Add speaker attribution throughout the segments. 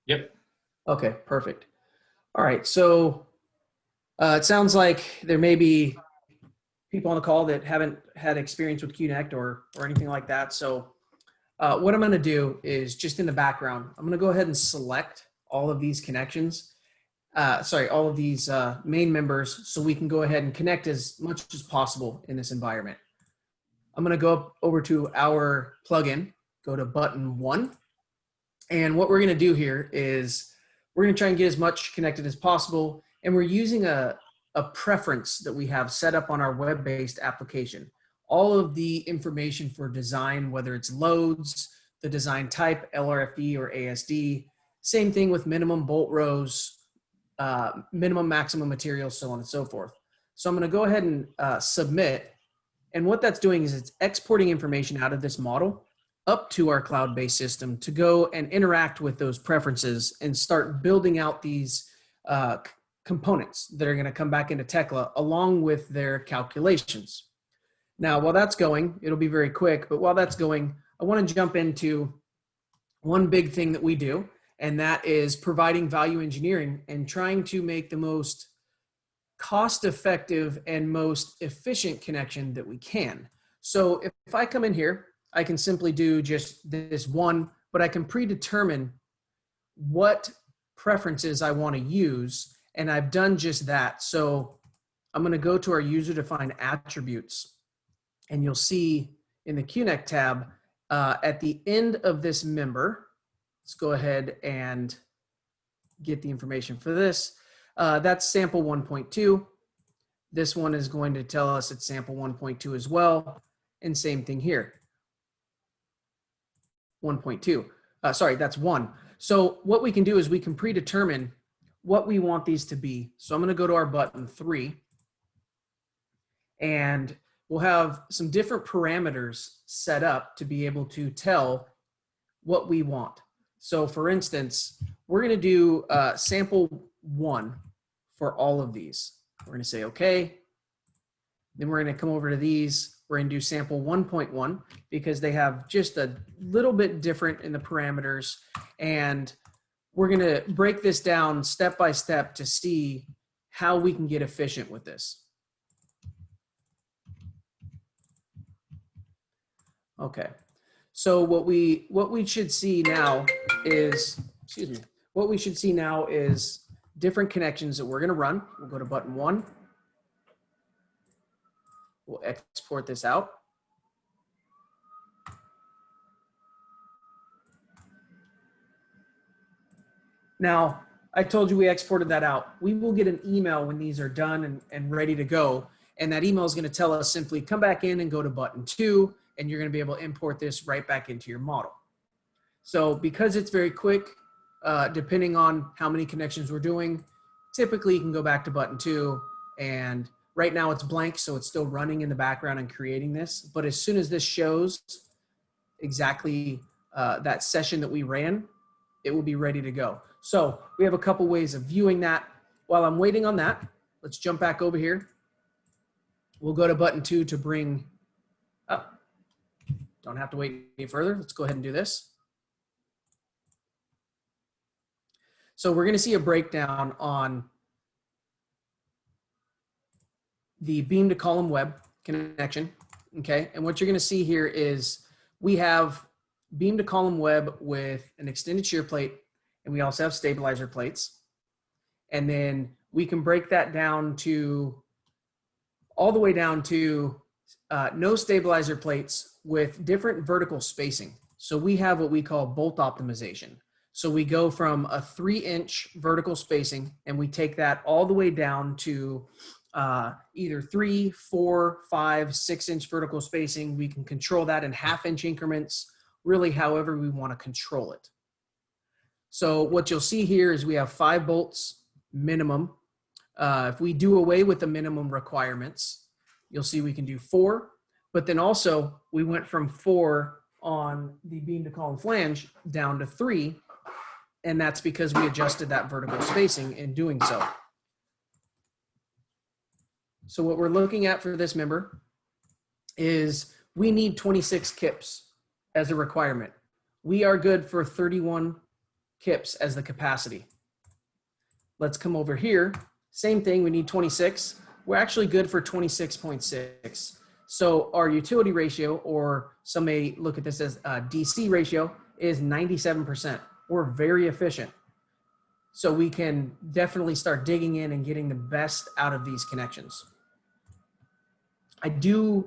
Speaker 1: Yep.
Speaker 2: Okay, perfect. All right, so it sounds like there may be people on the call that haven't had experience with Qnect or anything like that. So what I'm going to do is just in the background, I'm going to go ahead and select all of these connections. All of these main members, so we can go ahead and connect as much as possible in this environment. I'm going to go up over to our plugin, go to button 1. And what we're going to do here is we're going to try and get as much connected as possible. And we're using a preference that we have set up on our web-based application. All of the information for design, whether it's loads, the design type, LRFD or ASD, same thing with minimum bolt rows, minimum maximum material, so on and so forth. So I'm going to go ahead and submit. And what that's doing is it's exporting information out of this model up to our cloud-based system to go and interact with those preferences and start building out these components that are going to come back into Tekla along with their calculations. Now, while that's going, it'll be very quick, but while that's going, I want to jump into one big thing that we do, and that is providing value engineering and trying to make the most cost-effective and most efficient connection that we can. So if I come in here, I can simply do just this one, but I can predetermine what preferences I want to use, and I've done just that. So I'm going to go to our user-defined attributes, and you'll see in the Qnect tab at the end of this member, let's go ahead and get the information for this. That's sample 1.2. This one is going to tell us it's sample 1.2 as well, and same thing here. 1.2. Sorry, that's 1. So what we can do is we can predetermine what we want these to be. So I'm going to go to our button 3, and we'll have some different parameters set up to be able to tell what we want. So for instance, we're going to do sample 1 for all of these. We're going to say okay. Then we're going to come over to these. We're going to do sample 1.1 because they have just a little bit different in the parameters. And we're going to break this down step by step to see how we can get efficient with this. Okay. So what we should see now is, what we should see now is different connections that we're going to run. We'll go to button 1. We'll export this out. Now, I told you we exported that out. We will get an email when these are done and ready to go. And that email is going to tell us simply come back in and go to button 2, and you're going to be able to import this right back into your model. So because it's very quick, depending on how many connections we're doing, typically you can go back to button 2, and right now it's blank, so it's still running in the background and creating this. But as soon as this shows exactly that session that we ran, it will be ready to go. So we have a couple ways of viewing that. While I'm waiting on that, let's jump back over here. We'll go to button 2 to bring up. Don't have to wait any further. Let's go ahead and do this. So we're going to see a breakdown on the beam to column web connection. Okay. And what you're going to see here is we have beam to column web with an extended shear plate, and we also have stabilizer plates. And then we can break that down to all the way down to no stabilizer plates with different vertical spacing. So we have what we call bolt optimization. So we go from a 3-inch vertical spacing, and we take that all the way down to either 3, 4, 5, 6-inch vertical spacing. We can control that in half-inch increments, really however we want to control it. So what you'll see here is we have 5 bolts minimum. If we do away with the minimum requirements, you'll see we can do 4, but then also we went from 4 on the beam to column flange down to 3, and that's because we adjusted that vertical spacing in doing so. So what we're looking at for this member is we need 26 kips as a requirement. We are good for 31 kips as the capacity. Let's come over here. Same thing, we need 26. We're actually good for 26.6. So our utility ratio, or some may look at this as a DC ratio, is 97%. We're very efficient. So we can definitely start digging in and getting the best out of these connections.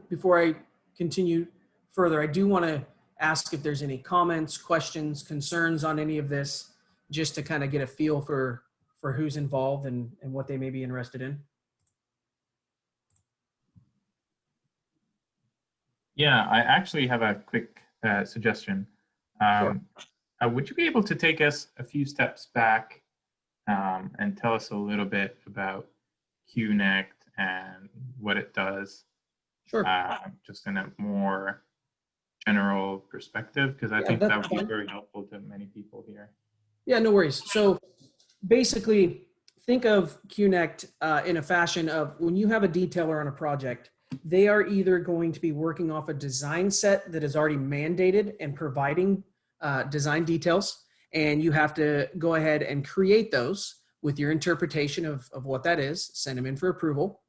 Speaker 2: Before I continue further, I do want to ask if there's any comments, questions, concerns on any of this, just to kind of get a feel for who's involved and what they may be interested in.
Speaker 1: Yeah, I actually have a quick suggestion.
Speaker 2: Sure.
Speaker 1: Would you be able to take us a few steps back and tell us a little bit about Qnect and what it does?
Speaker 2: Sure.
Speaker 1: Just in a more general perspective, because I think that would be very helpful to many people here.
Speaker 2: Yeah, no worries. So basically, think of Qnect in a fashion of when you have a detailer on a project, they are either going to be working off a design set that is already mandated and providing design details, and you have to go ahead and create those with your interpretation of what that is, send them in for approval,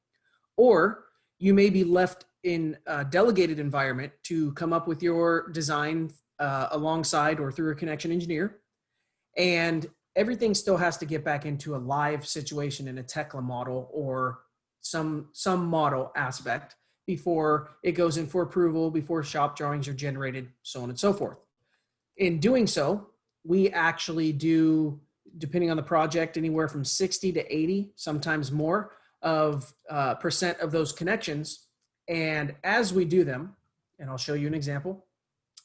Speaker 2: or you may be left in a delegated environment to come up with your design alongside or through a connection engineer, and everything still has to get back into a live situation in a Tekla model or some model aspect before it goes in for approval, before shop drawings are generated, so on and so forth. In doing so, we actually do, depending on the project, anywhere from 60 to 80, sometimes more, of percent of those connections. And as we do them, and I'll show you an example,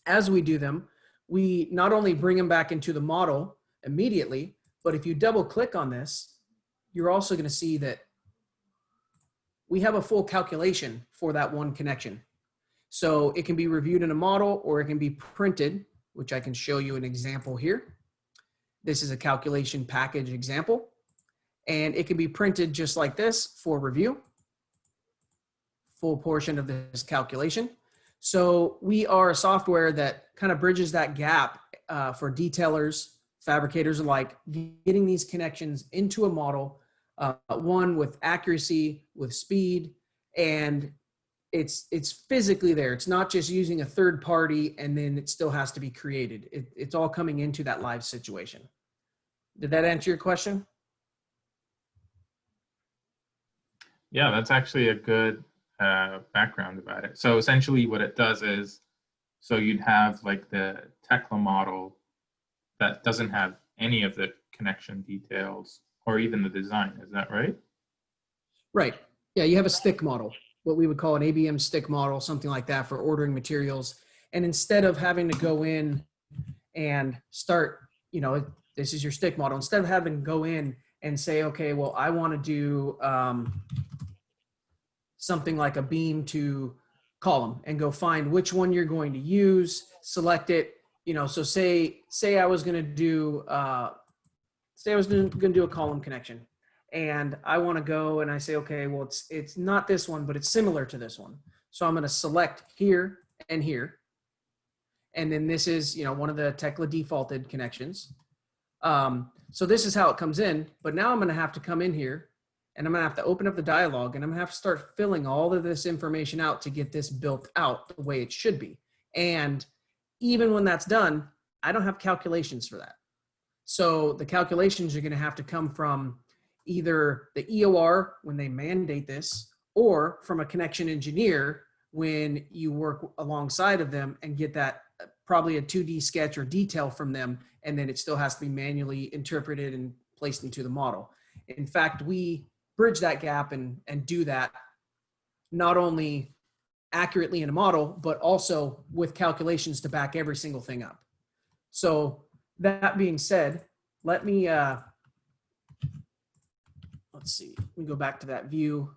Speaker 2: as we do them, we not only bring them back into the model immediately, but if you double click on this, you're also going to see that we have a full calculation for that one connection. So it can be reviewed in a model, or it can be printed, which I can show you an example here. This is a calculation package example, and it can be printed just like this for review, full portion of this calculation. So we are a software that kind of bridges that gap for detailers, fabricators alike, getting these connections into a model, one with accuracy, with speed, and it's physically there. It's not just using a third party and then it still has to be created. It's all coming into that live situation. Did that answer your question?
Speaker 1: Yeah, that's actually a good background about it. So essentially what it does is, so you'd have like the Tekla model that doesn't have any of the connection details or even the design. Is that right?
Speaker 2: Right. Yeah, you have a stick model, what we would call an ABM stick model, something like that, for ordering materials. And instead of having to go in and start, this is your stick model, instead of having to go in and say, okay, well, I want to do something like a beam to column, and go find which one you're going to use, select it. So say I was going to do a column connection, and I want to go and I say, okay, well, it's not this one, but it's similar to this one. So I'm going to select here and here. And then this is, one of the Tekla defaulted connections. So this is how it comes in, but now I'm going to have to come in here and I'm going to have to open up the dialog, and I'm going to have to start filling all of this information out to get this built out the way it should be. And even when that's done, I don't have calculations for that. So the calculations are going to have to come from either the EOR when they mandate this, or from a connection engineer when you work alongside of them and get that probably a 2D sketch or detail from them, and then it still has to be manually interpreted and placed into the model. In fact, we bridge that gap and do that not only accurately in a model, but also with calculations to back every single thing up. So that being said, let me, let's see, let me go back to that view.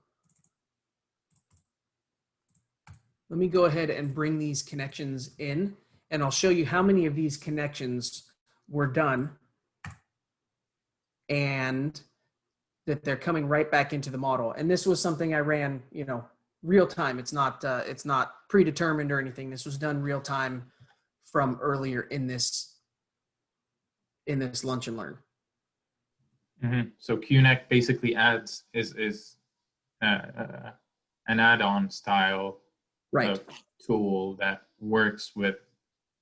Speaker 2: Let me go ahead and bring these connections in, and I'll show you how many of these connections were done and that they're coming right back into the model. And this was something I ran, real time. It's not predetermined or anything. This was done real time from earlier in this in this lunch and learn.
Speaker 1: So Qnect basically is an add-on style
Speaker 2: Right.
Speaker 1: of tool that works with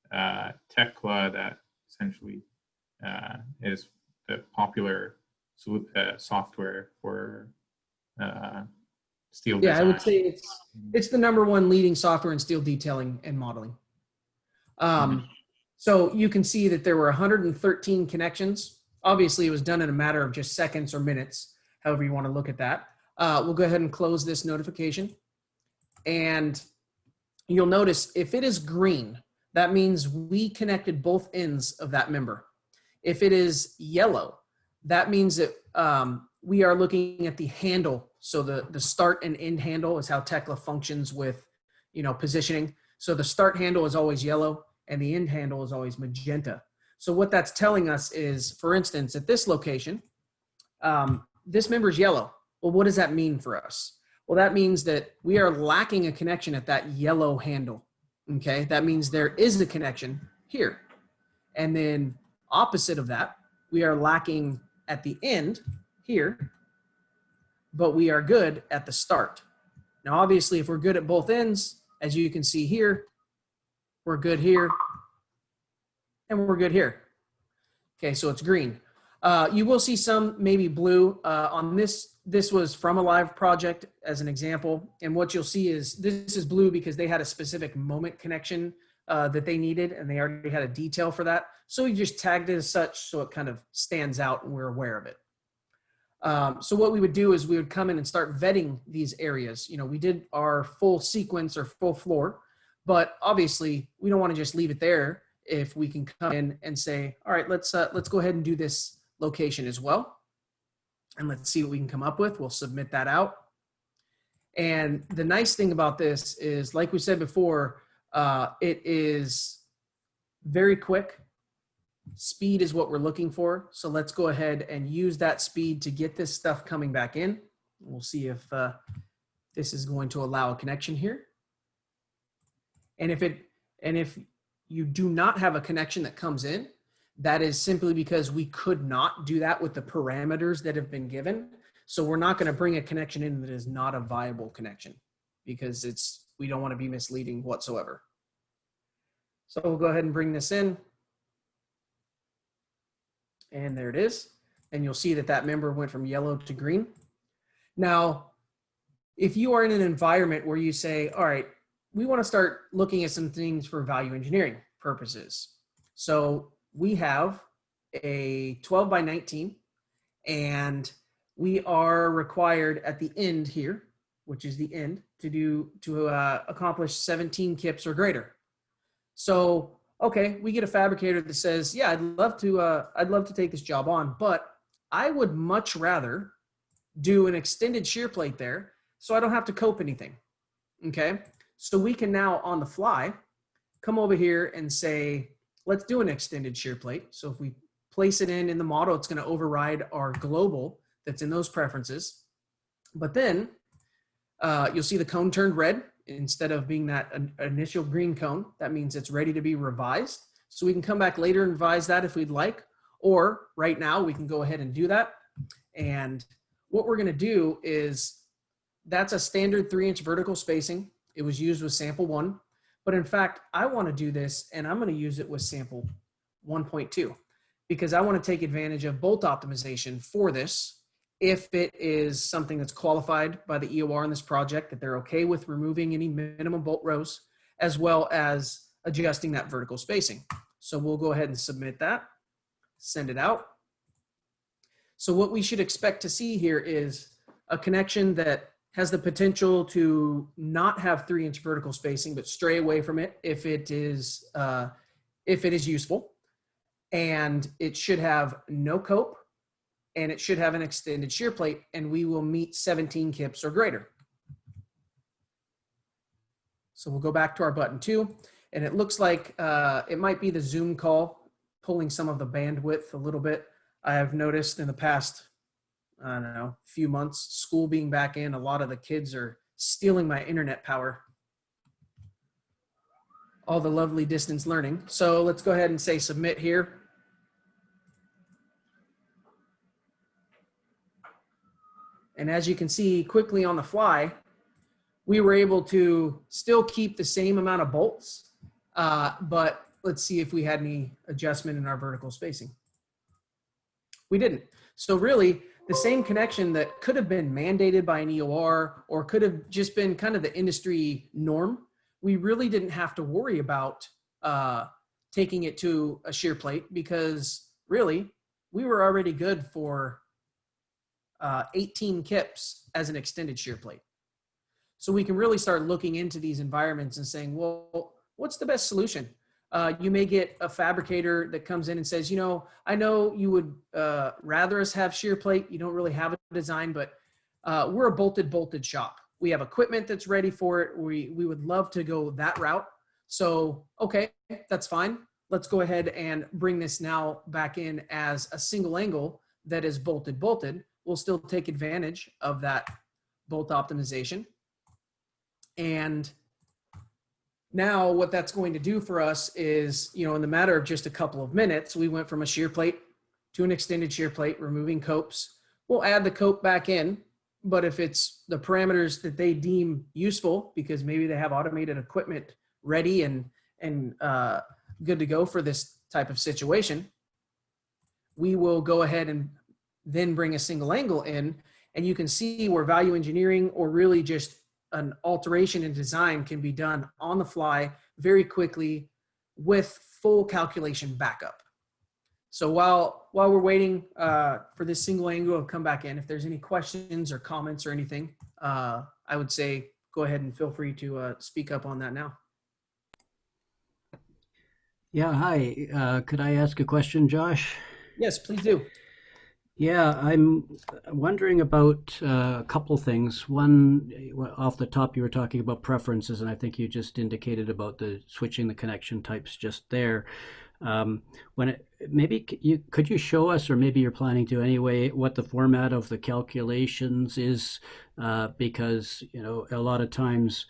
Speaker 1: Tekla, that essentially is the popular software for steel
Speaker 2: Yeah, I
Speaker 1: design.
Speaker 2: would say it's the #1 leading software in steel detailing and modeling. So you can see that there were 113 connections. Obviously, it was done in a matter of just seconds or minutes, however you want to look at that. We'll go ahead and close this notification. And you'll notice if it is green, that means we connected both ends of that member. If it is yellow, that means that we are looking at the handle. So the start and end handle is how Tekla functions with, positioning. So the start handle is always yellow and the end handle is always magenta. So what that's telling us is, for instance, at this location, this member is yellow. Well, what does that mean for us? Well, that means that we are lacking a connection at that yellow handle. Okay, that means there is a connection here. And then opposite of that, we are lacking at the end here, but we are good at the start. Now, obviously, if we're good at both ends, as you can see here, we're good here, and we're good here. Okay, so it's green. You will see some maybe blue on this. This was from a live project as an example. And what you'll see is this is blue because they had a specific moment connection that they needed, and they already had a detail for that. So we just tagged it as such so it kind of stands out and we're aware of it. So what we would do is we would come in and start vetting these areas. We did our full sequence or full floor, but obviously we don't want to just leave it there. If we can come in and say, all right, let's go ahead and do this location as well. And let's see what we can come up with. We'll submit that out. And the nice thing about this is, like we said before, it is very quick. Speed is what we're looking for. So let's go ahead and use that speed to get this stuff coming back in. We'll see if this is going to allow a connection here. And if you do not have a connection that comes in, that is simply because we could not do that with the parameters that have been given. So we're not going to bring a connection in that is not a viable connection, because we don't want to be misleading whatsoever. So we'll go ahead and bring this in. And there it is. And you'll see that member went from yellow to green. Now, if you are in an environment where you say, all right, we want to start looking at some things for value engineering purposes. So we have a 12 by 19, and we are required at the end here, which is the end, to accomplish 17 kips or greater. So, okay, we get a fabricator that says, yeah, I'd love to take this job on, but I would much rather do an extended shear plate there so I don't have to cope anything. Okay. So we can now on the fly come over here and say, let's do an extended shear plate. So if we place it in the model, it's going to override our global that's in those preferences. But then you'll see the cone turned red instead of being that initial green cone. That means it's ready to be revised. So we can come back later and revise that if we'd like, or right now we can go ahead and do that. And what we're going to do is, that's a standard 3-inch vertical spacing. It was used with sample 1, but in fact, I want to do this and I'm going to use it with sample 1.2 because I want to take advantage of bolt optimization for this. If it is something that's qualified by the EOR in this project, that they're okay with removing any minimum bolt rows, as well as adjusting that vertical spacing. So we'll go ahead and submit that, send it out. So what we should expect to see here is a connection that has the potential to not have 3-inch vertical spacing, but stray away from it if it is useful. And it should have no cope, and it should have an extended shear plate, and we will meet 17 kips or greater. So we'll go back to our button 2, and it looks like it might be the Zoom call pulling some of the bandwidth a little bit. I have noticed in the past, I don't know, few months, school being back in, a lot of the kids are stealing my internet power. All the lovely distance learning. So let's go ahead and say submit here. And as you can see quickly on the fly, we were able to still keep the same amount of bolts, but let's see if we had any adjustment in our vertical spacing. We didn't. So really, the same connection that could have been mandated by an EOR or could have just been kind of the industry norm, we really didn't have to worry about taking it to a shear plate, because really, we were already good for 18 kips as an extended shear plate. So we can really start looking into these environments and saying, well, what's the best solution? You may get a fabricator that comes in and says, you know, I know you would rather us have shear plate. You don't really have a design, but we're a bolted shop. We have equipment that's ready for it. We would love to go that route. So, okay, that's fine. Let's go ahead and bring this now back in as a single angle that is bolted. We'll still take advantage of that bolt optimization. And now what that's going to do for us is, you know, in the matter of just a couple of minutes, we went from a shear plate to an extended shear plate, removing copes. We'll add the cope back in, but if it's the parameters that they deem useful, because maybe they have automated equipment ready and good to go for this type of situation, we will go ahead and then bring a single angle in, and you can see where value engineering or really just an alteration in design can be done on the fly very quickly with full calculation backup. So while we're waiting for this single angle to come back in, if there's any questions or comments or anything, I would say go ahead and feel free to speak up on that now.
Speaker 3: Yeah, hi. Could I ask a question, Josh?
Speaker 2: Yes, please do.
Speaker 3: Yeah, I'm wondering about a couple things. One, off the top, you were talking about preferences, and I think you just indicated about the switching the connection types just there. Could you show us, or maybe you're planning to anyway, what the format of the calculations is? Because you know, a lot of times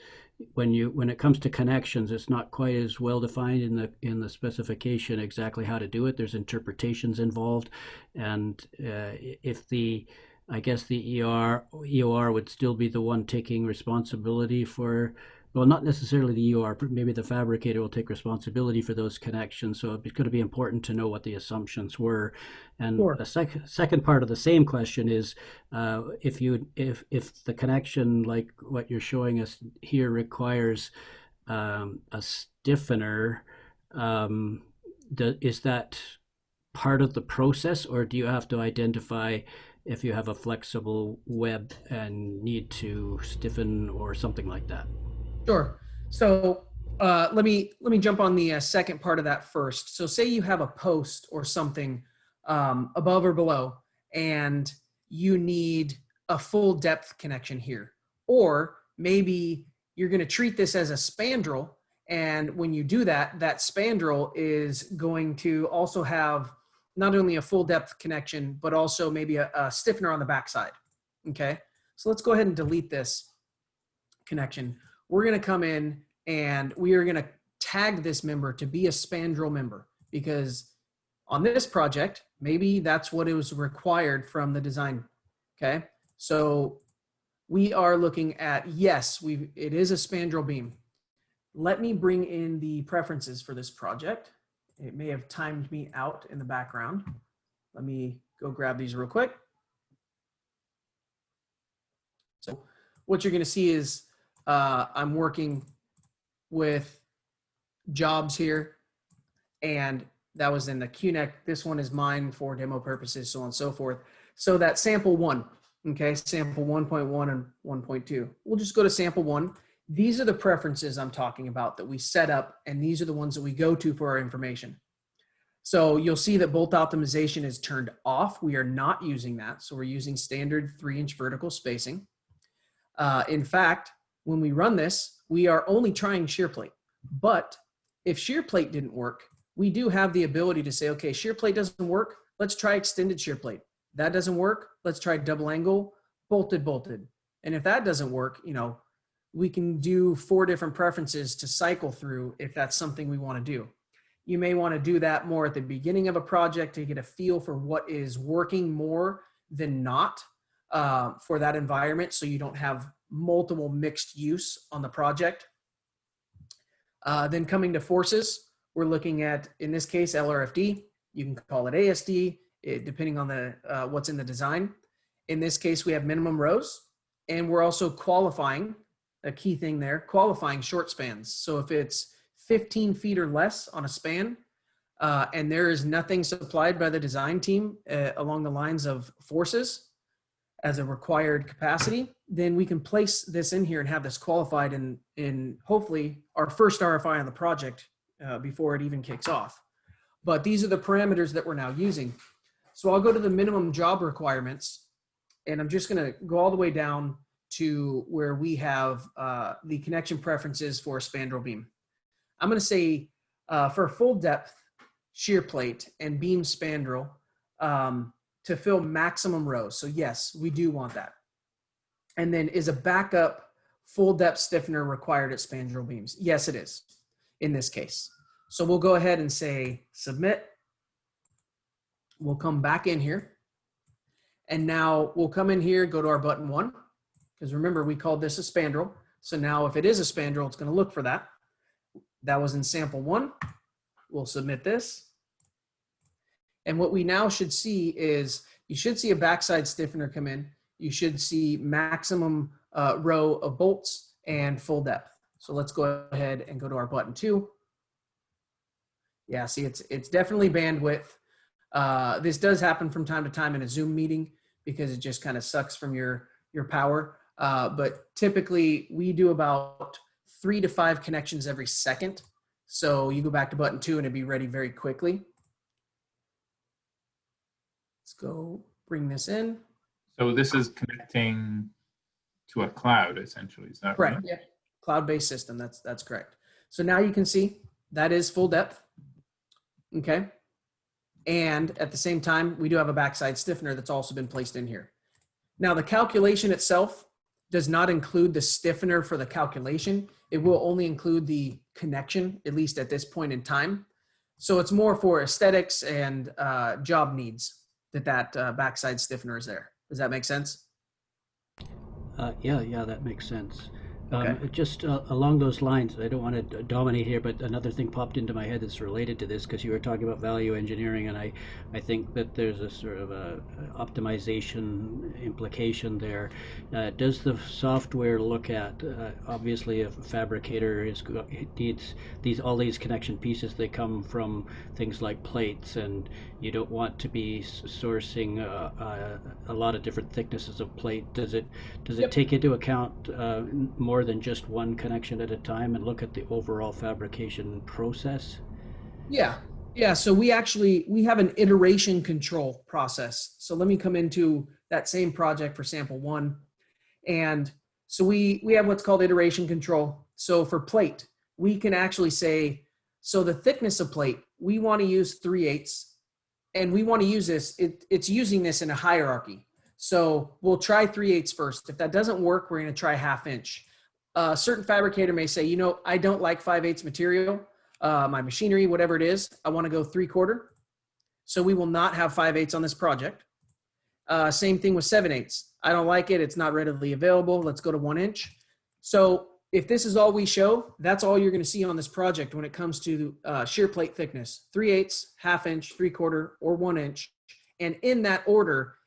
Speaker 3: when it comes to connections, it's not quite as well defined in the specification exactly how to do it. There's interpretations involved, and I guess the EOR would still be the one taking responsibility for. Well, not necessarily the EOR, but maybe the fabricator will take responsibility for those connections. So it's going to be important to know what the assumptions were. And
Speaker 2: Sure.
Speaker 3: a second part of the same question is, if the connection like what you're showing us here requires a stiffener, is that part of the process, or do you have to identify if you have a flexible web and need to stiffen or something like that?
Speaker 2: Sure. So let me jump on the second part of that first. So say you have a post or something above or below, and you need a full depth connection here. Or maybe you're going to treat this as a spandrel, and when you do that, that spandrel is going to also have not only a full depth connection, but also maybe a stiffener on the backside. Okay. So let's go ahead and delete this connection. We're going to come in and we are going to tag this member to be a spandrel member, because on this project, maybe that's what it was required from the design. Okay. So we are looking at, yes, it is a spandrel beam. Let me bring in the preferences for this project. It may have timed me out in the background. Let me go grab these real quick. So what you're going to see is I'm working with jobs here, and that was in the Qnect. This one is mine for demo purposes, so on and so forth. So that sample 1, okay, sample 1.1 and 1.2. We'll just go to sample 1. These are the preferences I'm talking about that we set up, and these are the ones that we go to for our information. So you'll see that bolt optimization is turned off. We are not using that. So we're using standard 3-inch vertical spacing. In fact, when we run this, we are only trying shear plate. But if shear plate didn't work, we do have the ability to say, okay, shear plate doesn't work. Let's try extended shear plate. That doesn't work. Let's try double angle, bolted. And if that doesn't work, you know, we can do 4 different preferences to cycle through if that's something we want to do. You may want to do that more at the beginning of a project to get a feel for what is working more than not. for that environment, so you don't have multiple mixed use on the project. Then coming to forces, we're looking at, in this case, LRFD. You can call it ASD, depending on the what's in the design. In this case, we have minimum rows, and we're also qualifying, a key thing there, qualifying short spans. So if it's 15 feet or less on a span, and there is nothing supplied by the design team along the lines of forces as a required capacity, then we can place this in here and have this qualified in hopefully our first RFI on the project before it even kicks off. But these are the parameters that we're now using. So I'll go to the minimum job requirements, and I'm just gonna go all the way down to where we have the connection preferences for a spandrel beam. I'm gonna say for full depth shear plate and beam spandrel to fill maximum rows. So yes, we do want that. And then is a backup full depth stiffener required at spandrel beams? Yes, it is in this case. So we'll go ahead and say submit. We'll come back in here. And now we'll come in here, go to our button 1, because remember we called this a spandrel. So now if it is a spandrel, it's going to look for that. That was in sample 1. We'll submit this. And what we now should see is you should see a backside stiffener come in. You should see maximum row of bolts and full depth. So let's go ahead and go to our button 2. Yeah, see, it's definitely bandwidth. This does happen from time to time in a Zoom meeting because it just kind of sucks from your power. But typically we do about 3 to 5 connections every second. So you go back to button 2 and it'd be ready very quickly. Let's go bring this in.
Speaker 1: So this is connecting to a cloud, essentially. Is that right?
Speaker 2: Correct. Yeah. Cloud-based system. That's correct. So now you can see that is full depth. Okay. And at the same time, we do have a backside stiffener that's also been placed in here. Now the calculation itself does not include the stiffener for the calculation. It will only include the connection, at least at this point in time. So it's more for aesthetics and job needs that backside stiffener is there. Does that make sense?
Speaker 3: Yeah, that makes sense.
Speaker 2: Okay.
Speaker 3: Just along those lines, I don't want to dominate here, but another thing popped into my head that's related to this, because you were talking about value engineering, and I think that there's a sort of a optimization implication there. Does the software look at, obviously a fabricator needs all these connection pieces, they come from things like plates, and you don't want to be sourcing a lot of different thicknesses of plate. Does it
Speaker 2: Yep.
Speaker 3: take into account more than just one connection at a time and look at the overall fabrication process?
Speaker 2: Yeah. So we have an iteration control process. So let me come into that same project for sample 1. And so we have what's called iteration control. So for plate, we can actually say, so the thickness of plate, we want to use 3/8, and we want to use this, it's using this in a hierarchy. So we'll try 3/8 first. If that doesn't work, we're going to try 1/2 inch. A certain fabricator may say, I don't like 5/8 material, my machinery, whatever it is, I want to go 3/4. So we will not have 5/8 on this project. Same thing with 7/8. I don't like it. It's not readily available. Let's go to 1 inch. So if this is all we show, that's all you're going to see on this project when it comes to shear plate thickness: 3/8, 1/2 inch, 3/4, or 1 inch. And in that order,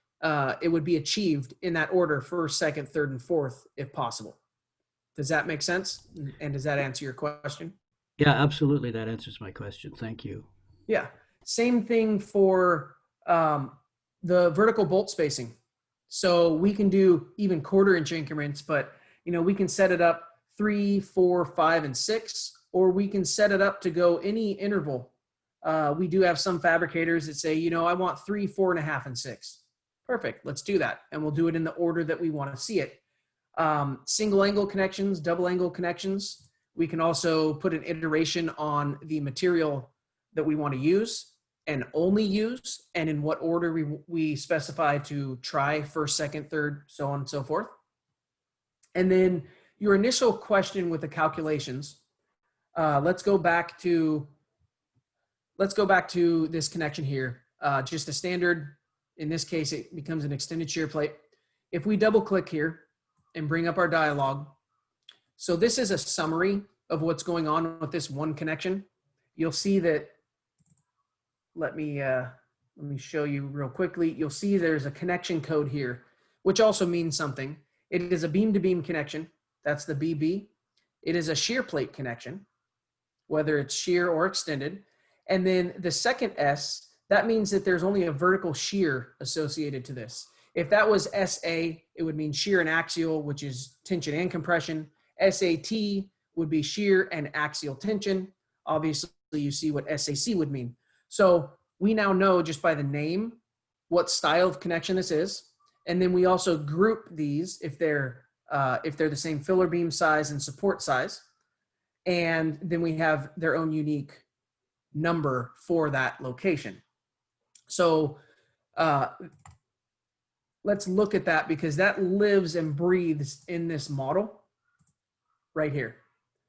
Speaker 2: it would be achieved in that order: first, second, third, and fourth, if possible. Does that make sense? And does that answer your question?
Speaker 3: Yeah, absolutely. That answers my question. Thank you.
Speaker 2: Yeah. Same thing for the vertical bolt spacing. So we can do even 1/4 inch increments, but we can set it up 3, 4, 5, and 6, or we can set it up to go any interval. We do have some fabricators that say, I want 3, 4.5, and 6. Perfect. Let's do that. And we'll do it in the order that we want to see it. Single angle connections, double angle connections. We can also put an iteration on the material that we want to use and only use, and in what order we specify to try first, second, third, so on and so forth. And then your initial question with the calculations, let's go back to this connection here. Just a standard, in this case, it becomes an extended shear plate. if we double click here and bring up our dialog, so this is a summary of what's going on with this one connection. You'll see that, let me show you real quickly. You'll see there's a connection code here, which also means something. It is a beam-to-beam connection. That's the BB. It is a shear plate connection, whether it's shear or extended. And then the second S, that means that there's only a vertical shear associated to this. If that was SA, it would mean shear and axial, which is tension and compression. SAT would be shear and axial tension. Obviously, you see what SAC would mean. So we now know just by the name what style of connection this is. And then we also group these if they're the same filler beam size and support size. And then we have their own unique number for that location. So let's look at that, because that lives and breathes in this model right here.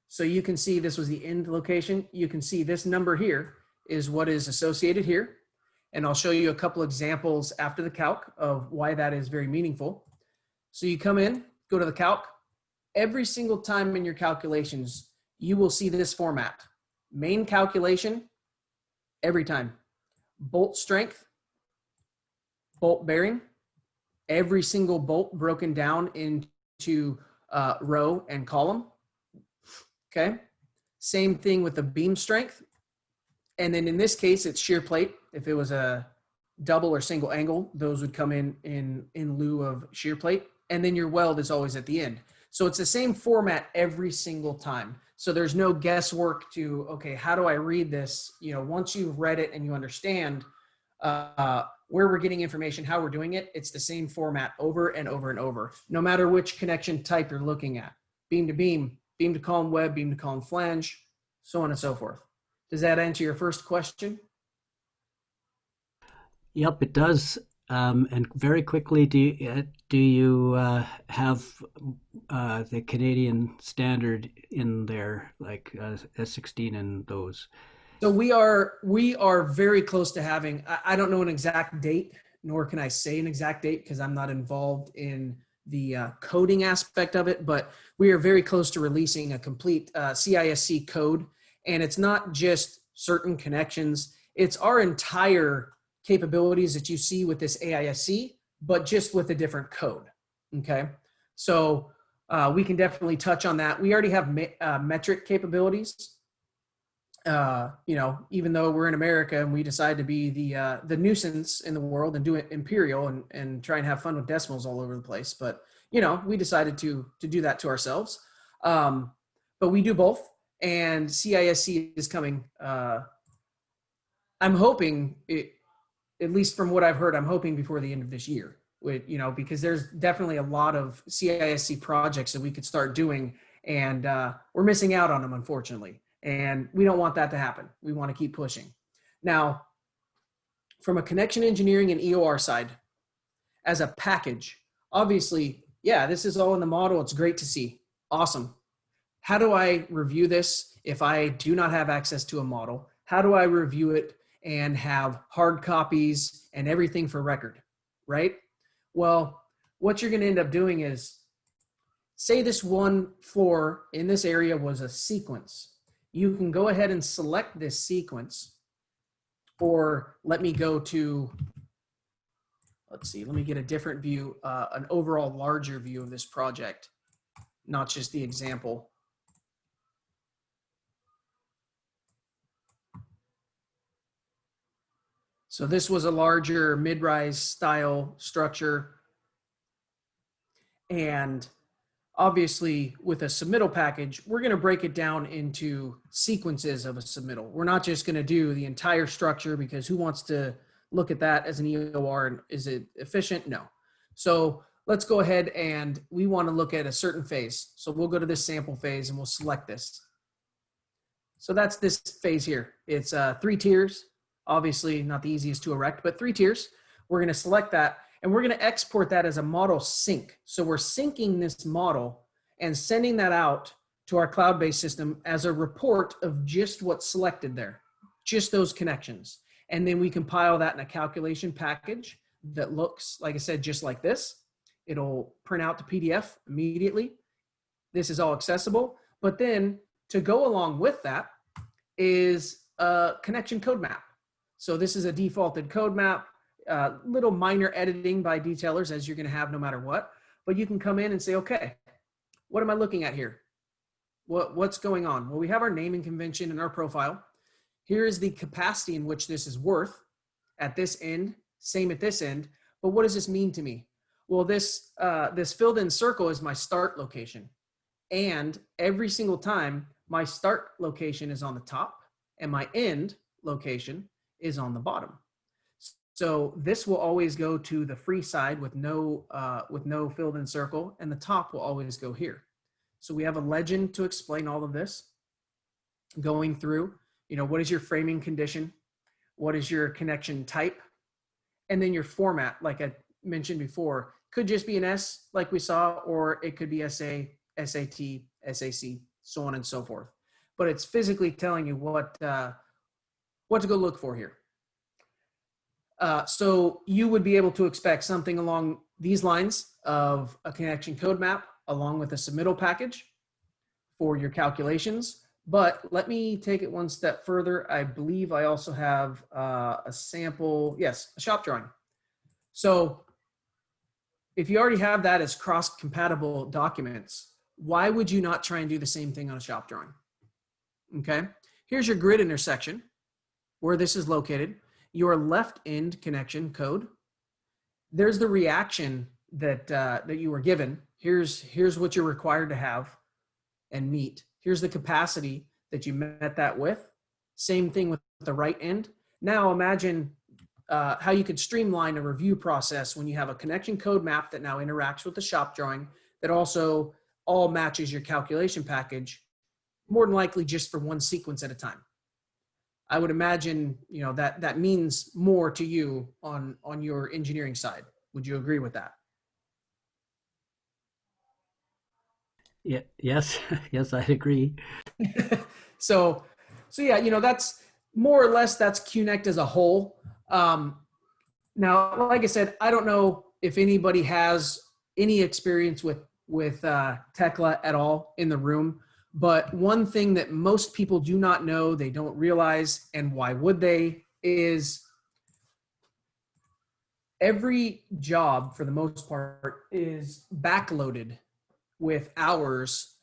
Speaker 2: So you can see this was the end location. You can see this number here is what is associated here. And I'll show you a couple examples after the calc of why that is very meaningful. So you come in, go to the calc. Every single time in your calculations, you will see this format. Main calculation, every time. Bolt strength, bolt bearing, every single bolt broken down into row and column. Okay. Same thing with the beam strength. And then in this case, it's shear plate. If it was a double or single angle, those would come in lieu of shear plate. And then your weld is always at the end. So it's the same format every single time. So there's no guesswork to, okay, how do I read this? You know, once you've read it and you understand where we're getting information, how we're doing it, it's the same format over and over and over, no matter which connection type you're looking at. Beam to beam, beam to column web, beam to column flange, so on and so forth. Does that answer your first question?
Speaker 3: Yep, it does. And very quickly, do you have the Canadian standard in there, like S16 and those?
Speaker 2: So we are very close to having, I don't know an exact date, nor can I say an exact date because I'm not involved in the coding aspect of it, but we are very close to releasing a complete CISC code. And it's not just certain connections, it's our entire capabilities that you see with this AISC, but just with a different code, okay? So we can definitely touch on that. We already have metric capabilities. You know, even though we're in America and we decide to be the nuisance in the world and do it imperial and try and have fun with decimals all over the place. But, you know, we decided to do that to ourselves. But we do both, and CISC is coming. I'm hoping, at least from what I've heard, I'm hoping before the end of this year, you know, because there's definitely a lot of CISC projects that we could start doing, and we're missing out on them, unfortunately. And we don't want that to happen. We want to keep pushing. Now, from a connection engineering and EOR side, as a package, obviously, yeah, this is all in the model. It's great to see. Awesome. How do I review this if I do not have access to a model? How do I review it and have hard copies and everything for record, right? Well, what you're going to end up doing is, say this one floor in this area was a sequence. You can go ahead and select this sequence, or let me go to, let's see, let me get a different view, an overall larger view of this project, not just the example. So this was a larger mid-rise style structure. And obviously with a submittal package, we're going to break it down into sequences of a submittal. We're not just going to do the entire structure, because who wants to look at that as an EOR and is it efficient? No. So let's go ahead, and we want to look at a certain phase. So we'll go to this sample phase and we'll select this. So that's this phase here. It's 3 tiers. Obviously not the easiest to erect, but 3 tiers. We're going to select that, and we're going to export that as a model sync. So we're syncing this model and sending that out to our cloud-based system as a report of just what's selected there, just those connections. And then we compile that in a calculation package that looks, like I said, just like this. It'll print out the PDF immediately. This is all accessible. But then to go along with that is a connection code map. So this is a defaulted code map, little minor editing by detailers as you're going to have no matter what. But you can come in and say, okay, what am I looking at here? What's going on? Well, we have our naming convention in our profile. Here is the capacity in which this is worth at this end, same at this end. But what does this mean to me? Well, this filled in circle is my start location. And every single time my start location is on the top and my end location is on the bottom. So this will always go to the free side with no filled in circle, and the top will always go here. So we have a legend to explain all of this, going through, what is your framing condition? What is your connection type? And then your format, like I mentioned before, could just be an S like we saw, or it could be SA, SAT, SAC, so on and so forth. But it's physically telling you what to go look for here. So you would be able to expect something along these lines of a connection code map along with a submittal package for your calculations. But let me take it one step further. I believe I also have a sample, yes, a shop drawing. So if you already have that as cross-compatible documents, why would you not try and do the same thing on a shop drawing? Okay, here's your grid intersection where this is located. Your left end connection code. There's the reaction that you were given. Here's what you're required to have and meet. Here's the capacity that you met that with. Same thing with the right end. Now imagine how you could streamline a review process when you have a connection code map that now interacts with the shop drawing that also all matches your calculation package, more than likely just for one sequence at a time. I would imagine, that means more to you on your engineering side. Would you agree with that?
Speaker 3: Yeah, yes, yes, I agree.
Speaker 2: So yeah, that's more or less that's Qnect as a whole. Now, like I said, I don't know if anybody has any experience with Tekla at all in the room. But one thing that most people do not know, they don't realize, and why would they, is every job, for the most part, is backloaded with hours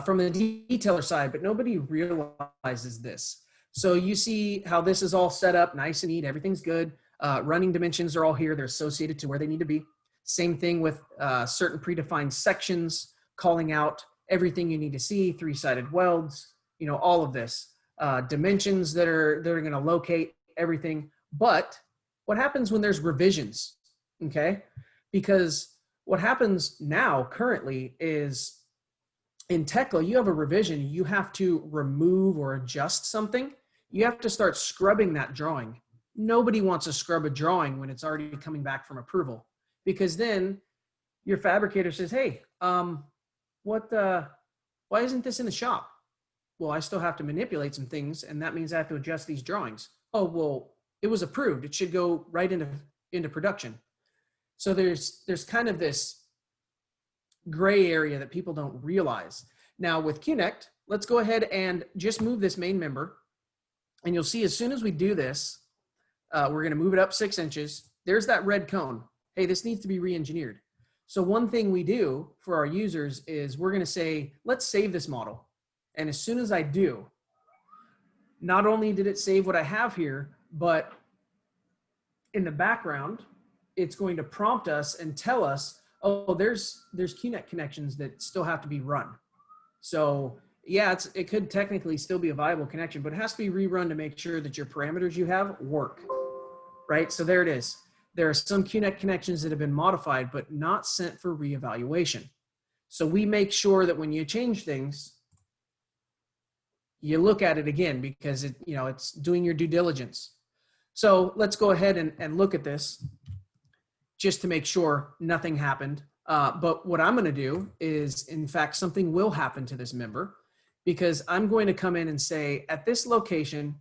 Speaker 2: from the detailer side, but nobody realizes this. So you see how this is all set up, nice and neat, everything's good. Running dimensions are all here, they're associated to where they need to be. Same thing with certain predefined sections, calling out everything you need to see, three-sided welds, all of this, dimensions that are going to locate everything. But what happens when there's revisions? Okay, because what happens now currently is in Tekla, you have a revision, you have to remove or adjust something. You have to start scrubbing that drawing. Nobody wants to scrub a drawing when it's already coming back from approval, because then your fabricator says, hey, why isn't this in the shop? Well, I still have to manipulate some things, and that means I have to adjust these drawings. Oh, well, it was approved. It should go right into production. So there's kind of this gray area that people don't realize. Now with Qnect, let's go ahead and just move this main member. And you'll see as soon as we do this, we're going to move it up 6 inches. There's that red cone. Hey, this needs to be re-engineered. So one thing we do for our users is we're going to say, let's save this model. And as soon as I do, not only did it save what I have here, but in the background, it's going to prompt us and tell us, oh, there's Qnect connections that still have to be run. So yeah, it could technically still be a viable connection, but it has to be rerun to make sure that your parameters you have work, right? So there it is. There are some Qnect connections that have been modified, but not sent for reevaluation. So we make sure that when you change things, you look at it again, because it's doing your due diligence. So let's go ahead and look at this just to make sure nothing happened. But what I'm going to do is, in fact, something will happen to this member, because I'm going to come in and say, at this location,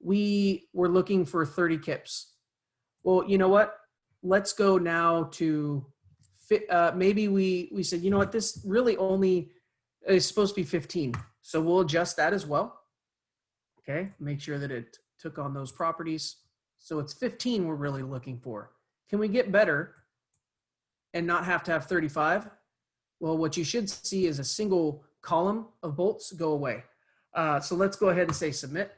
Speaker 2: we were looking for 30 kips. Well, you know what? Let's go now to maybe we said, you know what, this really only is supposed to be 15. So we'll adjust that as well. Okay, make sure that it took on those properties. So it's 15 we're really looking for. Can we get better and not have to have 35? Well, what you should see is a single column of bolts go away. So let's go ahead and say submit.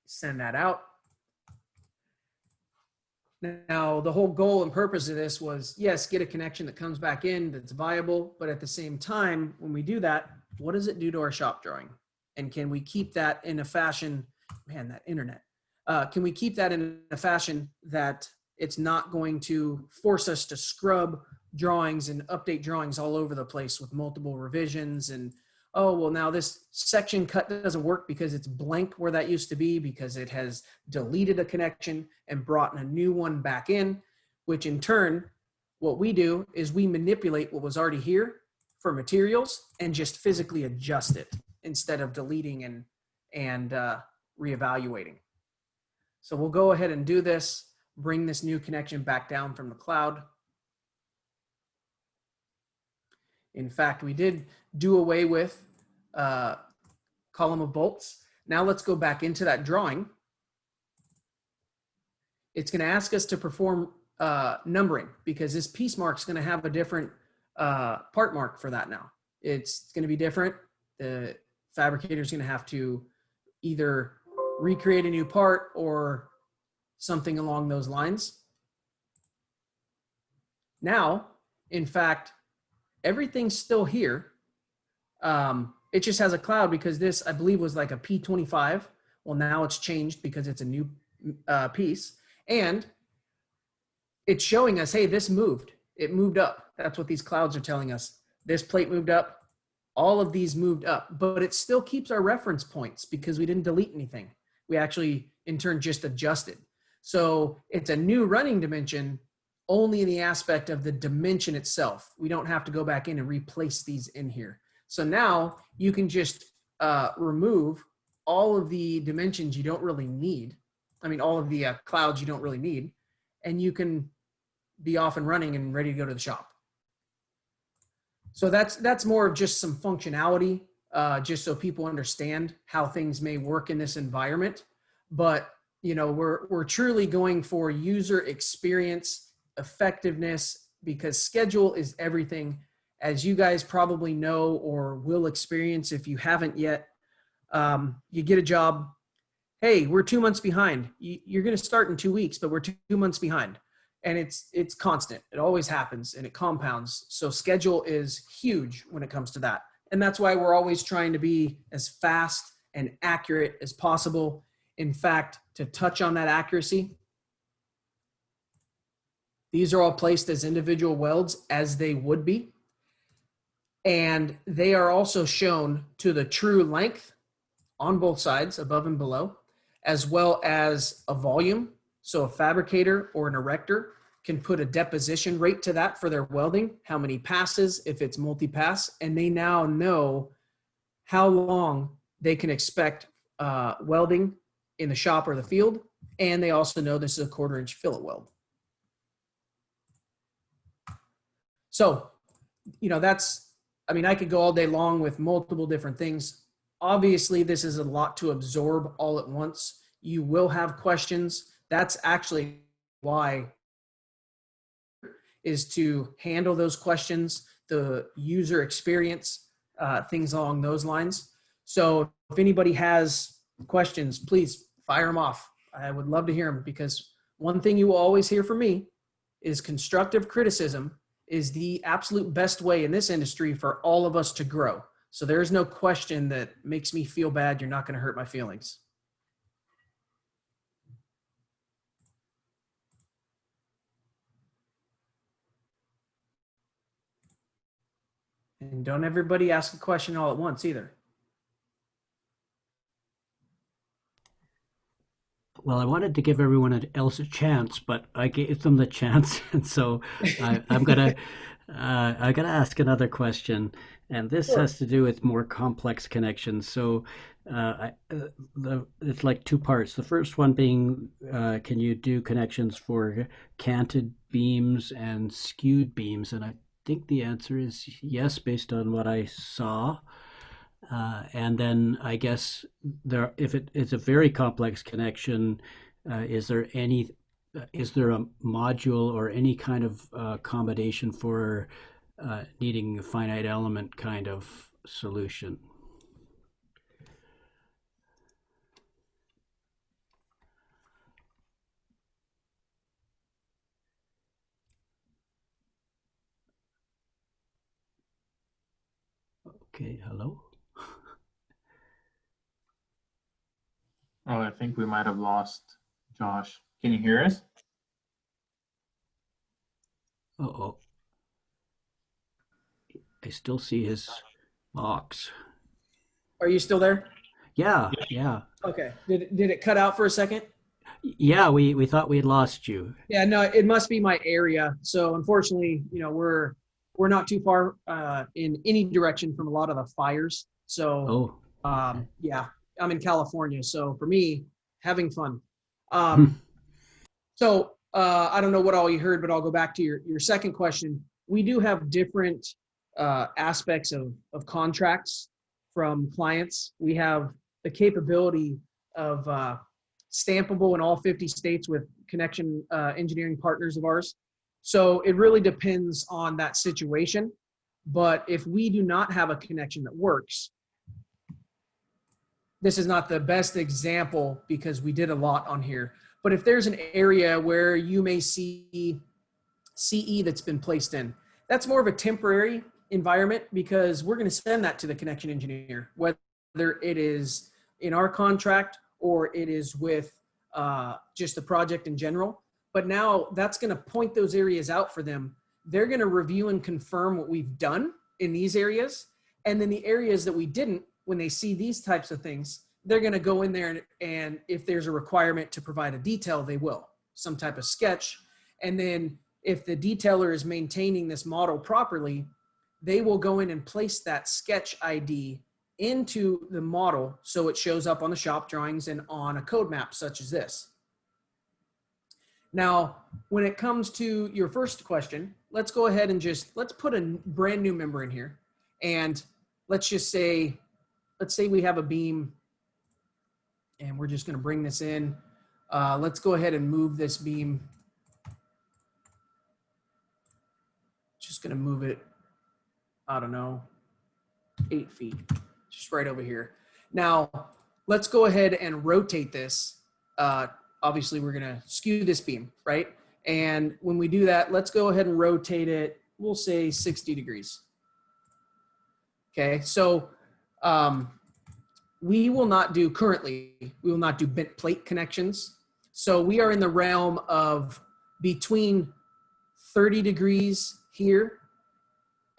Speaker 2: Send that out. Now, the whole goal and purpose of this was, yes, get a connection that comes back in that's viable, but at the same time, when we do that, what does it do to our shop drawing? And can we keep that in a fashion, man, that internet, can we keep that in a fashion that it's not going to force us to scrub drawings and update drawings all over the place with multiple revisions and, oh, well, now this section cut doesn't work because it's blank where that used to be because it has deleted a connection and brought a new one back in, which in turn, what we do is we manipulate what was already here for materials and just physically adjust it instead of deleting and reevaluating. So we'll go ahead and do this, bring this new connection back down from the cloud. In fact, we did do away with column of bolts. Now let's go back into that drawing. It's going to ask us to perform numbering because this piece mark is going to have a different part mark for that now. It's going to be different. The fabricator is going to have to either recreate a new part or something along those lines. Now, in fact, everything's still here. It just has a cloud because this, I believe, was like a P25. Well, now it's changed because it's a new piece. And it's showing us, hey, this moved. It moved up. That's what these clouds are telling us. This plate moved up. All of these moved up. But it still keeps our reference points because we didn't delete anything. We actually, in turn, just adjusted. So it's a new running dimension only in the aspect of the dimension itself. We don't have to go back in and replace these in here. So now you can just remove all of the dimensions you don't really need. I mean, all of the clouds you don't really need, and you can be off and running and ready to go to the shop. So that's more of just some functionality, just so people understand how things may work in this environment. But you know, we're truly going for user experience, effectiveness, because schedule is everything. As you guys probably know or will experience if you haven't yet, you get a job. Hey, we're 2 months behind. You're going to start in 2 weeks, but we're 2 months behind. And it's constant. It always happens and it compounds. So schedule is huge when it comes to that. And that's why we're always trying to be as fast and accurate as possible. In fact, to touch on that accuracy, these are all placed as individual welds as they would be. And they are also shown to the true length on both sides, above and below, as well as a volume. So a fabricator or an erector can put a deposition rate to that for their welding, how many passes, if it's multi-pass, and they now know how long they can expect welding in the shop or the field. And they also know this is a 1/4 inch fillet weld. So, you know, I mean, I could go all day long with multiple different things. Obviously, this is a lot to absorb all at once. You will have questions. That's actually why is to handle those questions, the user experience, things along those lines. So if anybody has questions, please fire them off. I would love to hear them because one thing you will always hear from me is constructive criticism is the absolute best way in this industry for all of us to grow. So there's no question that makes me feel bad. You're not going to hurt my feelings. And don't everybody ask a question all at once either.
Speaker 3: Well, I wanted to give everyone else a chance, but I gave them the chance. And so I'm going to I got to ask another question, and this
Speaker 2: Sure.
Speaker 3: has to do with more complex connections. So, it's like two parts. The first one being, can you do connections for canted beams and skewed beams? And I think the answer is yes, based on what I saw. And then I guess there, if it's a very complex connection, is there any, is there a module or any kind of accommodation for needing a finite element kind of solution? Okay, hello?
Speaker 1: Oh, I think we might have lost Josh. Can you hear us?
Speaker 3: Uh-oh, I still see his box.
Speaker 2: Are you still there?
Speaker 3: Yeah, yeah.
Speaker 2: Okay. Did it cut out for a second?
Speaker 3: Yeah, we thought we had lost you.
Speaker 2: Yeah, no, it must be my area. So unfortunately, we're not too far in any direction from a lot of the fires. So
Speaker 3: Oh, okay.
Speaker 2: yeah, I'm in California. So for me, having fun. Um, I don't know what all you heard, but I'll go back to your second question. We do have different aspects of contracts from clients. We have the capability of stampable in all 50 states with connection engineering partners of ours. So it really depends on that situation. But if we do not have a connection that works, this is not the best example because we did a lot on here. But if there's an area where you may see CE that's been placed in, that's more of a temporary environment because we're going to send that to the connection engineer, whether it is in our contract or it is with just the project in general. But now that's going to point those areas out for them. They're going to review and confirm what we've done in these areas. And then the areas that we didn't, when they see these types of things, they're going to go in there and if there's a requirement to provide a detail, they will, some type of sketch. And then if the detailer is maintaining this model properly, they will go in and place that sketch ID into the model so it shows up on the shop drawings and on a code map such as this. Now, when it comes to your first question, let's go ahead and let's put a brand new member in here. And let's say we have a beam and we're just going to bring this in. Let's go ahead and move this beam. Just going to move it, I don't know, 8 feet, just right over here. Now, let's go ahead and rotate this. Obviously, we're going to skew this beam, right? And when we do that, let's go ahead and rotate it, we'll say 60 degrees. Okay, so we will not do bent plate connections. So we are in the realm of between 30 degrees here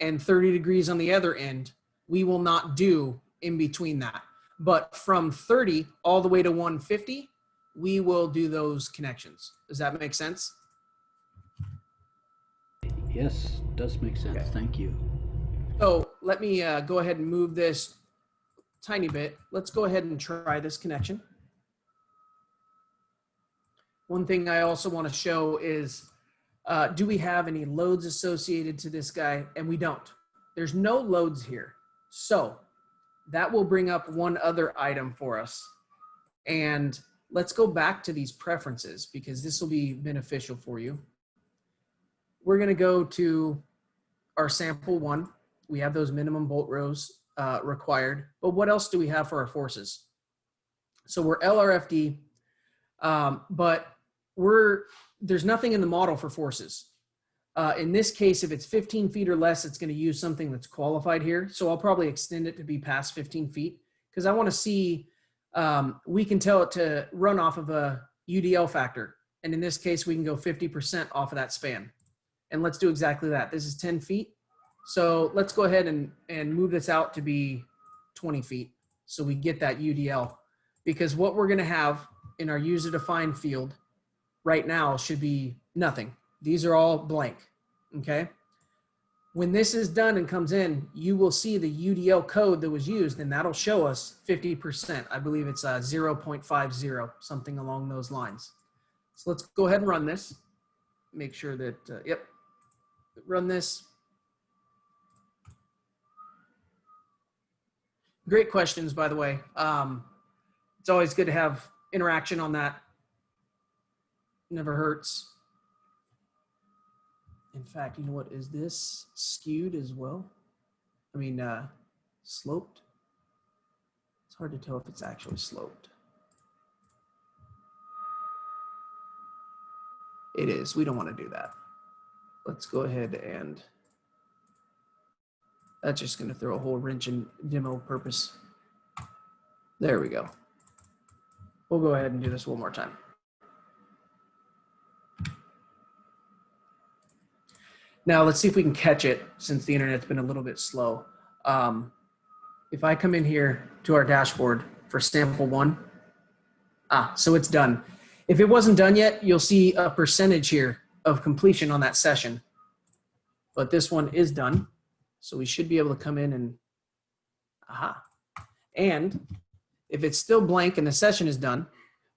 Speaker 2: and 30 degrees on the other end. We will not do in between that. But from 30 all the way to 150, we will do those connections. Does that make sense?
Speaker 3: Yes, does make sense.
Speaker 2: Okay.
Speaker 3: Thank you.
Speaker 2: So let me go ahead and move this tiny bit. Let's go ahead and try this connection. One thing I also want to show is, do we have any loads associated to this guy? And we don't. There's no loads here. So that will bring up one other item for us. And let's go back to these preferences because this will be beneficial for you. We're going to go to our sample one. We have those minimum bolt rows required. But what else do we have for our forces? So we're LRFD, but there's nothing in the model for forces. In this case, if it's 15 feet or less, it's going to use something that's qualified here. So I'll probably extend it to be past 15 feet because I want to see, we can tell it to run off of a UDL factor. And in this case, we can go 50% off of that span. And let's do exactly that. This is 10 feet. So let's go ahead and move this out to be 20 feet. So we get that UDL because what we're going to have in our user defined field right now should be nothing. These are all blank. Okay. When this is done and comes in, you will see the UDL code that was used, and that'll show us 50%. I believe it's 0.50, something along those lines. So let's go ahead and run this. Make sure that, yep, run this. Great questions, by the way. It's always good to have interaction on that. Never hurts. In fact, you know what? Is this skewed as well? I mean, sloped? It's hard to tell if it's actually sloped. It is. We don't want to do that. Let's go ahead and that's just going to throw a whole wrench in demo purpose. There we go. We'll go ahead and do this one more time. Now let's see if we can catch it since the internet's been a little bit slow. If I come in here to our dashboard for sample one, so it's done. If it wasn't done yet, you'll see a percentage here of completion on that session. But this one is done. So we should be able to come in and, And if it's still blank and the session is done,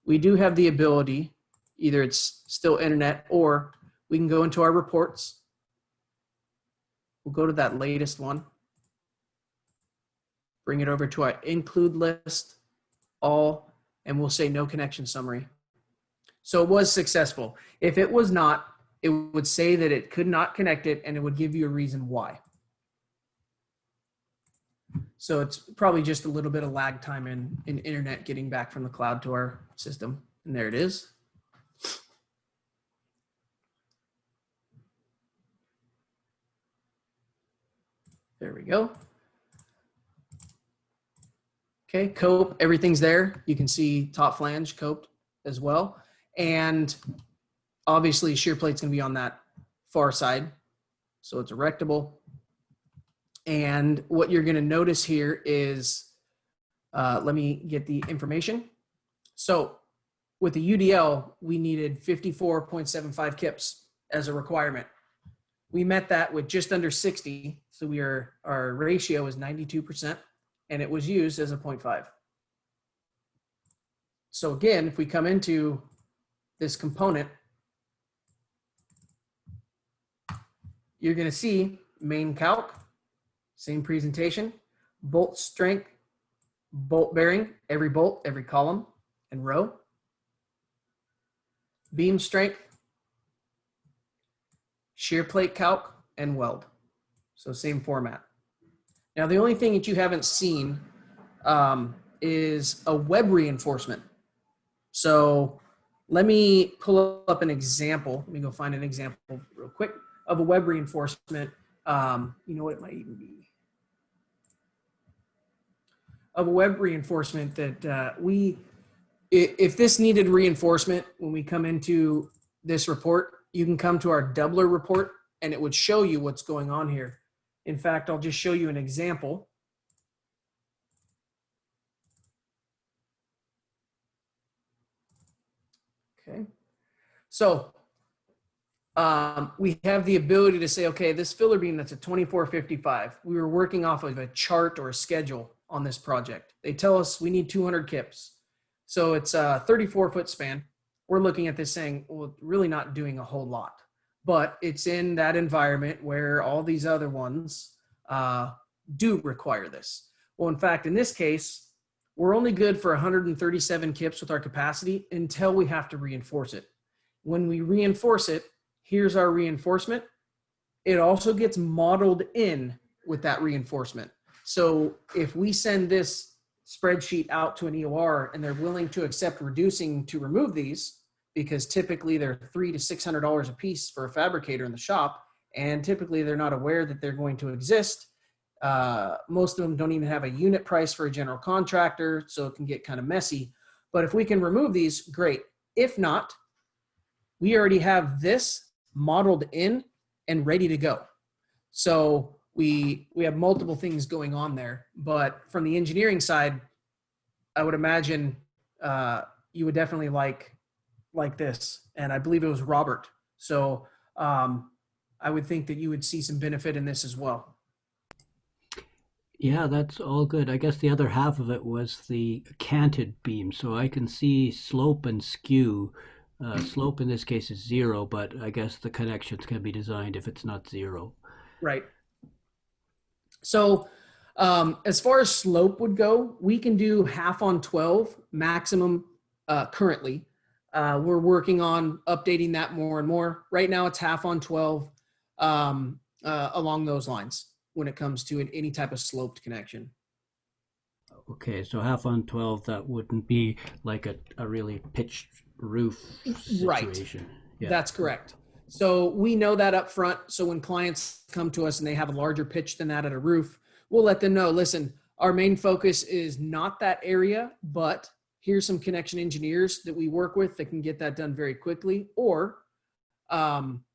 Speaker 2: we do have the ability, either it's still internet or we can go into our reports. We'll go to that latest one. Bring it over to our include list, all, and we'll say no connection summary. So it was successful. If it was not, it would say that it could not connect it and it would give you a reason why. So it's probably just a little bit of lag time in internet getting back from the cloud to our system. And there it is. There we go. Okay, cope, everything's there. You can see top flange coped as well. And obviously shear plate's gonna be on that far side. So it's erectable. And what you're gonna notice here is, let me get the information. So with the UDL, we needed 54.75 kips as a requirement. We met that with just under 60. So our ratio is 92% and it was used as a 0.5. So again, if we come into this component, you're gonna see main calc, same presentation, bolt strength, bolt bearing, every bolt, every column and row, beam strength, shear plate calc, and weld. So same format. Now the only thing that you haven't seen is a web reinforcement. So let me pull up an example. Let me go find an example real quick of a web reinforcement. You know what it might even be. Of a web reinforcement that if this needed reinforcement, when we come into this report, you can come to our doubler report and it would show you what's going on here. In fact, I'll just show you an example. Okay. So we have the ability to say, okay, this filler beam that's a 2455, we were working off of a chart or a schedule on this project. They tell us we need 200 kips. So it's a 34-foot span. We're looking at this saying, well, really not doing a whole lot, but it's in that environment where all these other ones do require this. Well, in fact, in this case, we're only good for 137 kips with our capacity until we have to reinforce it. When we reinforce it, here's our reinforcement. It also gets modeled in with that reinforcement. So if we send this spreadsheet out to an EOR and they're willing to accept reducing to remove these, because typically they're $300 to $600 a piece for a fabricator in the shop, and typically they're not aware that they're going to exist. Most of them don't even have a unit price for a general contractor, so it can get kind of messy. But if we can remove these, great. If not, we already have this modeled in and ready to go. So we have multiple things going on there, but from the engineering side, I would imagine you would definitely like this. And I believe it was Robert. So I I would think that you would see some benefit in this as well.
Speaker 3: Yeah, that's all good. I guess the other half of it was the canted beam. So I can see slope and skew. Slope in this case is 0, but I guess the connections can be designed if it's not 0.
Speaker 2: Right. So as far as slope would go, we can do half on 12 maximum currently. We're working on updating that more and more. Right now it's half on 12 along those lines when it comes to any type of sloped connection.
Speaker 3: Okay, so half on 12, that wouldn't be like a really pitched roof
Speaker 2: Right.
Speaker 3: situation. Yeah.
Speaker 2: That's correct. So we know that up front. So when clients come to us and they have a larger pitch than that at a roof, we'll let them know, listen, our main focus is not that area, but here's some connection engineers that we work with that can get that done very quickly. Or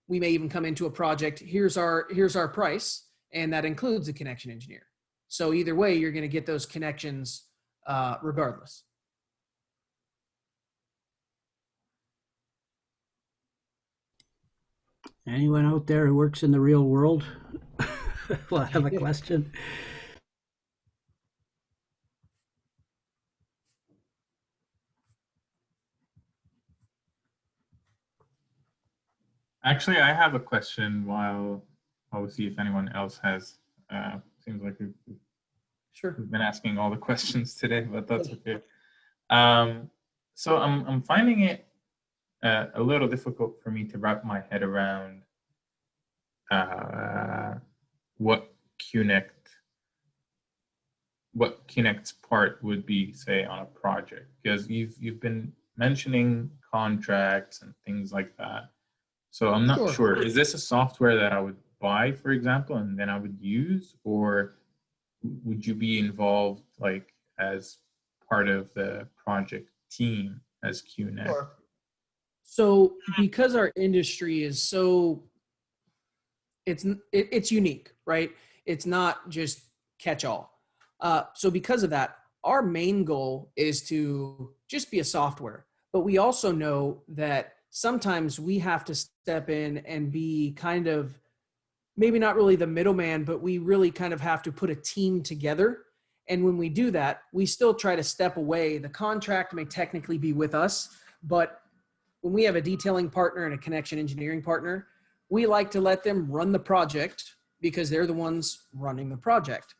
Speaker 2: we may even come into a project, here's our price, and that includes a connection engineer. So either way, you're going to get those connections regardless.
Speaker 3: Anyone out there who works in the real world will have a question?
Speaker 1: Actually, I have a question while we'll see if anyone else has. Seems like
Speaker 2: Sure.
Speaker 1: we've been asking all the questions today, but that's okay. So I'm finding it a little difficult for me to wrap my head around what Qnect's part would be, say, on a project, because you've been mentioning contracts and things like that. So I'm not sure. Is this a software that I would buy, for example, and then I would use, or would you be involved like as part of the project team as Qnect?
Speaker 2: Sure. So because our industry is so, it's unique, right? It's not just catch all. So because of that, our main goal is to just be a software, but we also know that sometimes we have to step in and be kind of, maybe not really the middleman, but we really kind of have to put a team together. And when we do that, we still try to step away. The contract may technically be with us, but when we have a detailing partner and a connection engineering partner, we like to let them run the project because they're the ones running the project.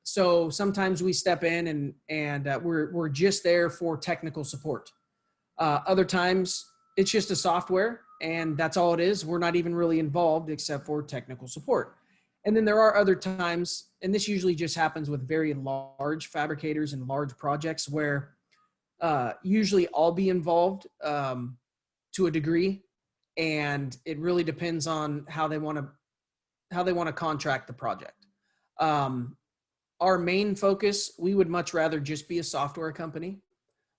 Speaker 2: So sometimes we step in and we're just there for technical support. Other times it's just a software and that's all it is. We're not even really involved except for technical support. And then there are other times, and this usually just happens with very large fabricators and large projects where usually I'll be involved to a degree, and it really depends on how they want to contract the project. Our main focus, we would much rather just be a software company.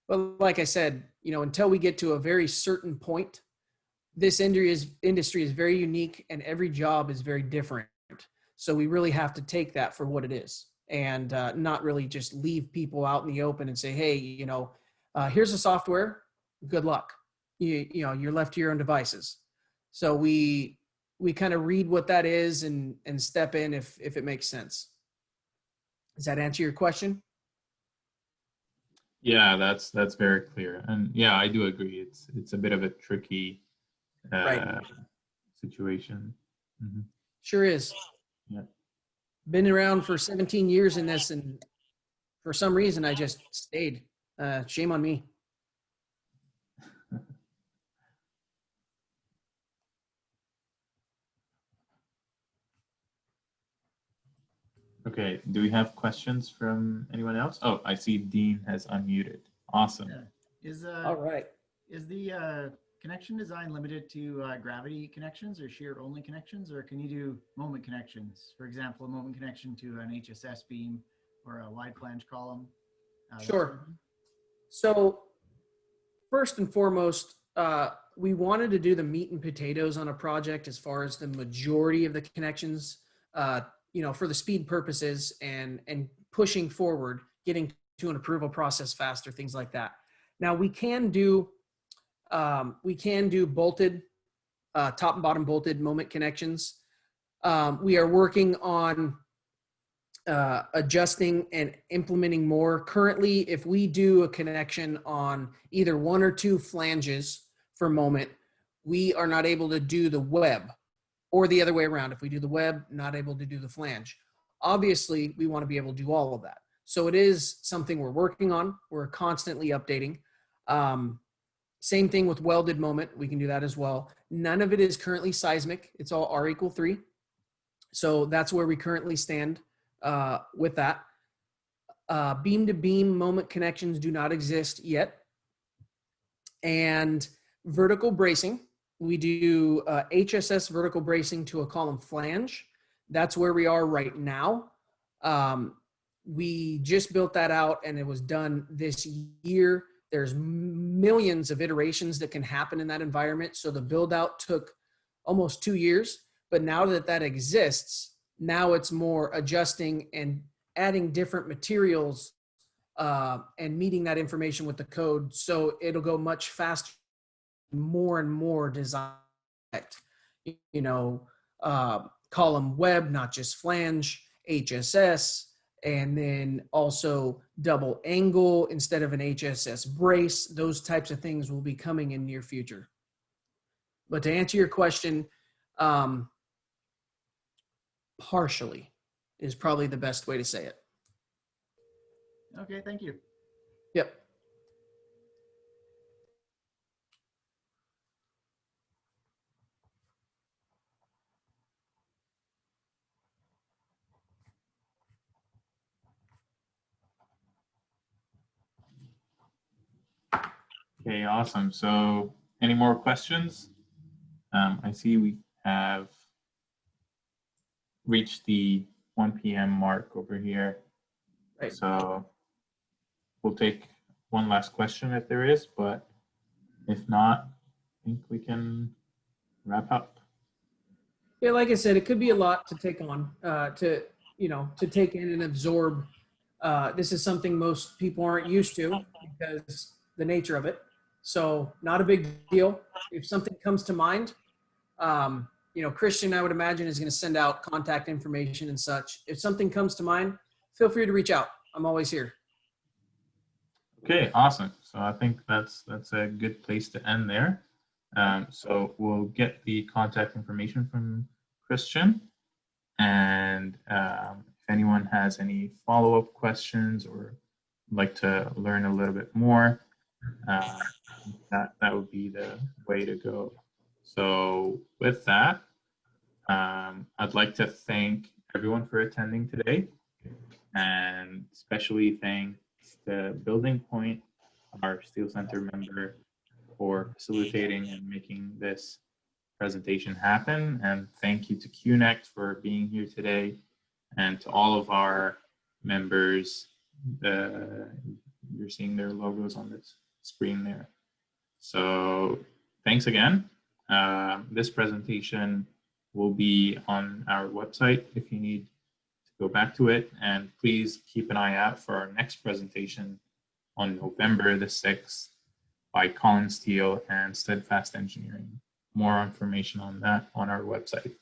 Speaker 2: But like I said, until we get to a very certain point, this industry is very unique and every job is very different. So we really have to take that for what it is and not really just leave people out in the open and say, hey, here's a software, good luck. You're left to your own devices. So we kind of read what that is and step in if it makes sense. Does that answer your question?
Speaker 1: Yeah, that's very clear. And yeah, I do agree. It's a bit of a tricky
Speaker 2: Right.
Speaker 1: situation. Mm-hmm.
Speaker 2: Sure is.
Speaker 1: Yeah.
Speaker 2: Been around for 17 years in this, and for some reason I just stayed. Shame on me.
Speaker 1: Okay, do we have questions from anyone else? Oh, I see Dean has unmuted. Awesome.
Speaker 4: Yeah.
Speaker 2: All right.
Speaker 4: Is the connection design limited to gravity connections or shear only connections, or can you do moment connections? For example, a moment connection to an HSS beam or a wide flange column?
Speaker 2: Sure. So first and foremost, we wanted to do the meat and potatoes on a project as far as the majority of the connections, for the speed purposes and pushing forward, getting to an approval process faster, things like that. Now we can do bolted top and bottom bolted moment connections. We are working on adjusting and implementing more. Currently, if we do a connection on either one or two flanges for moment, we are not able to do the web, or the other way around. If we do the web, not able to do the flange. Obviously, we want to be able to do all of that. So it is something we're working on. We're constantly updating. Same thing with welded moment. We can do that as well. None of it is currently seismic. It's all R=3. So that's where we currently stand with that. Beam to beam moment connections do not exist yet. And vertical bracing, we do HSS vertical bracing to a column flange. That's where we are right now. We just built that out and it was done this year. There's millions of iterations that can happen in that environment. So the build out took almost 2 years, but now that that exists, now it's more adjusting and adding different materials and meeting that information with the code. So it'll go much faster, more and more design, column web, not just flange, HSS, and then also double angle instead of an HSS brace. Those types of things will be coming in near future. But to answer your question, partially is probably the best way to say it.
Speaker 4: Okay, thank you.
Speaker 2: Yep.
Speaker 1: Okay, awesome. So any more questions? I see we have reached the 1 p.m. mark over here.
Speaker 2: Right.
Speaker 1: So we'll take one last question if there is, but if not, I think we can wrap up.
Speaker 2: Yeah, like I said, it could be a lot to take on, to take in and absorb. This is something most people aren't used to because the nature of it. So not a big deal. If something comes to mind, Christian, I would imagine, is going to send out contact information and such. If something comes to mind, feel free to reach out. I'm always here.
Speaker 1: Okay, awesome. So I think that's a good place to end there. So we'll get the contact information from Christian, and if anyone has any follow-up questions or would like to learn a little bit more, that would be the way to go. So with that, I'd like to thank everyone for attending today, and especially thank the Building Point, our Steel Center member, for facilitating and making this presentation happen. And thank you to Qnect for being here today, and to all of our members. You're seeing their logos on this screen there. So thanks again. This presentation will be on our website if you need to go back to it. And please keep an eye out for our next presentation on November the 6th by Colin Steele and Steadfast Engineering. More information on that on our website.